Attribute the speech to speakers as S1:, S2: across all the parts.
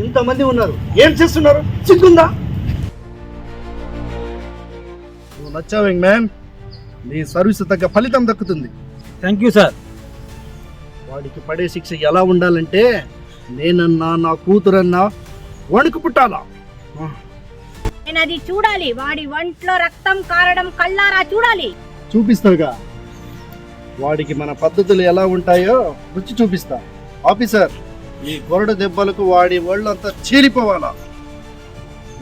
S1: ఇంతమంది ఉన్నారు, ఏం చేస్తున్నారు? సిగ్గుందా? నువ్వు నచ్చావు యంగ్ మ్యాన్, నీ సర్వీస్ తగ్గ ఫలితం దక్కుతుంది.
S2: Thank you sir.
S1: వాడికి పడే శిక్ష ఎలా ఉండాలంటే, నేనన్నా నా కూతురన్నా వణుకు పుట్టాలా.
S3: నేను అది చూడాలి, వాడి ఒంట్లో రక్తం కారడం కళ్ళారా చూడాలి.
S1: చూపిస్తాగా, వాడికి మన పద్ధతులు ఎలా ఉంటాయో రుచి చూపిస్తా. ఆఫీసర్, ఈ గొరడు దెబ్బలకు వాడి ఒళ్ళంతా చీలిపోవాలా.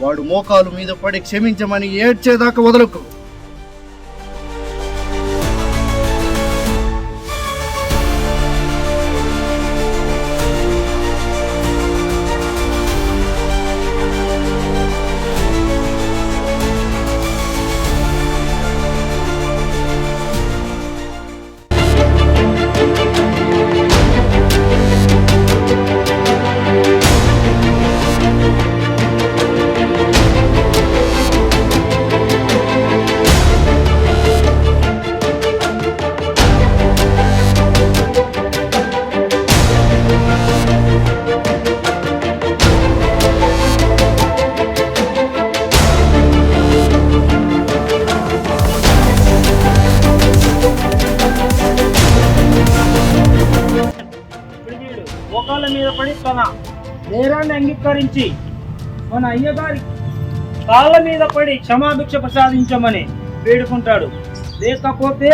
S1: వాడు మోకాలు మీద పడి క్షమించమని ఏడ్చేదాకా వదలకు.
S2: మోకాళ్ళ మీద పడి తన నేరాన్ని అంగీకరించి మన అయ్యగారి కాళ్ళ మీద పడి క్షమాభిక్ష ప్రసాదించమని వేడుకుంటాడు. లేకపోతే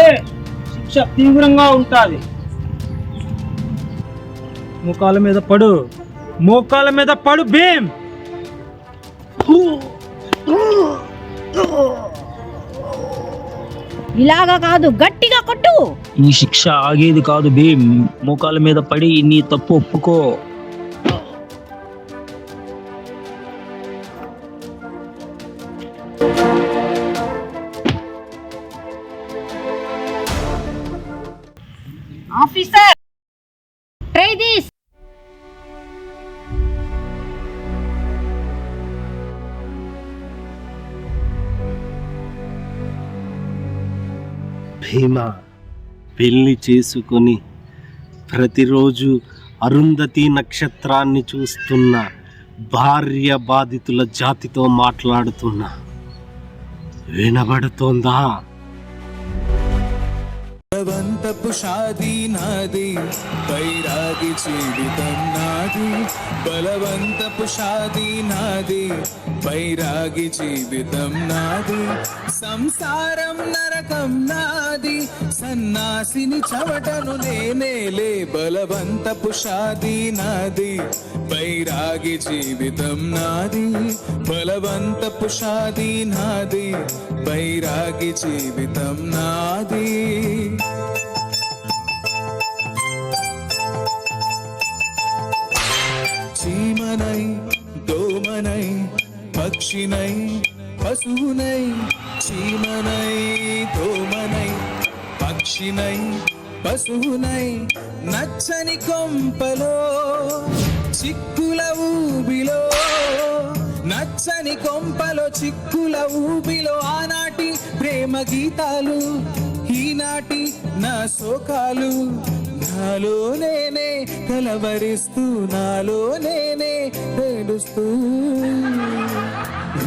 S2: శిక్ష తీవ్రంగా ఉంటుంది. మోకాళ్ళ మీద పడు, మోకాళ్ళ మీద పడు భీమ్.
S3: ఇలాగా కాదు, గట్టిగా కొట్టు.
S4: ఈ శిక్ష ఆగేది కాదు భీమ్. మోకాల మీద పడి నీ తప్పు ఒప్పుకో.
S3: Officer, try this.
S5: భీమా పెళ్లి చేసుకొని ప్రతిరోజు అరుంధతి నక్షత్రాన్ని చూస్తున్న భార్య బాధితుల జాతితో మాట్లాడుతున్నా. వినబడుతోందా?
S6: బలవంతపు షాదీ నాది, బైరాగి జీవితం నాది. బలవంతపు షాదీ నాది, బైరాగి జీవితం నాది. సంసారం నరకం నాది, సన్నాసిని చవటను నేనేలే. బలవంతపు షాదీ నాది, బైరాగి జీవితం నాది. బలవంతపు షాదీ నాది, బైరాగి జీవితం నాది. చీమనై దోమనై పక్షినై పశువునై. చీమనై దోమనై పక్షినై పశువునై. నచ్చని కొంపలో చిక్కుల ఊబిలో, నచ్చని కొంపలో చిక్కుల ఊబిలో. ఆనాటి ప్రేమ గీతాలు, ఈనాటి నా శోకాలు. నాలో నేనే కలవరిస్తూ, నాలో నేనే ఏడుస్తూ.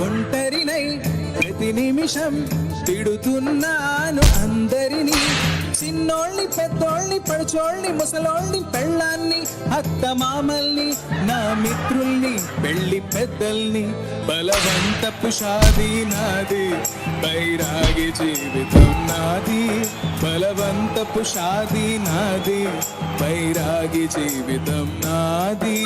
S6: ఒంటరినై ప్రతి నిమిషం తిడుతున్నాను అందరినీ. చిన్నోళ్ళని పెద్దోళ్ళని పడుచోళ్ళని ముసలోళ్ళని పెళ్ళాన్ని అత్త మామల్ని నా మిత్రుల్ని పెళ్లి పెద్దల్ని. బలవంతపు షాదీ నాది, బైరాగి జీవితం నాది. బలవంతపు షాదీ నాది, బైరాగి జీవితం నాది.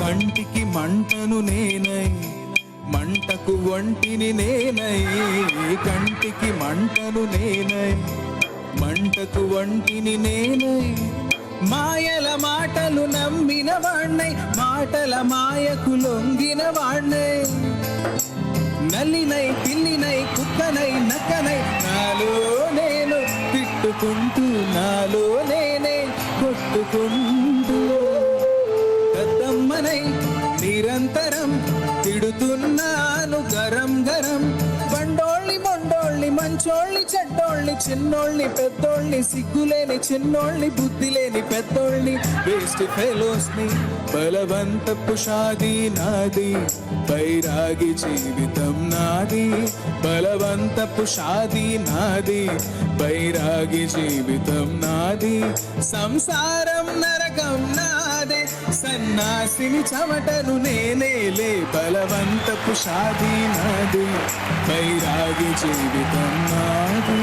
S6: కంటికి మంటను నేనై, మంటకు ఒంటిని నేనై. కంటికి మంటను నేనై, మంటకు ఒంటిని నేనై. మాయల మాటలు నమ్మిన వాణ్ణై, మాటల మాయకు లొంగిన వాణ్ణై. నల్లినై పిల్లినై కుక్కనై నక్కనై నాలో నేను తిట్టుకుంటూ, నాలో నేనే కొట్టుకుంటూ. దద్దమ్మనై నిరంతరం తిడు తిడుతున్నాను గరం గరం. బండోళ్ళి మొండోళ్ళి మంచోళ్ళి చెడ్డోళ్ళి చిన్నోళ్ళి పెద్దోళ్ళి సిగ్గులేని చిన్నోళ్ళి బుద్ధి లేని పెద్దోళ్ళి వేస్ట్ ఫెలోస్ ని. బలవంతపు షాదీ నాది బైరాగి జీవితం నాది. బలవంతపు షాదీ నాది బైరాగి జీవితం నాది. సంసారం నరకం నాదే సన్నాసిని చెమటను నేనేలే. బలవంతపు షాదీ నాది బైరాగి జీవితం నాది.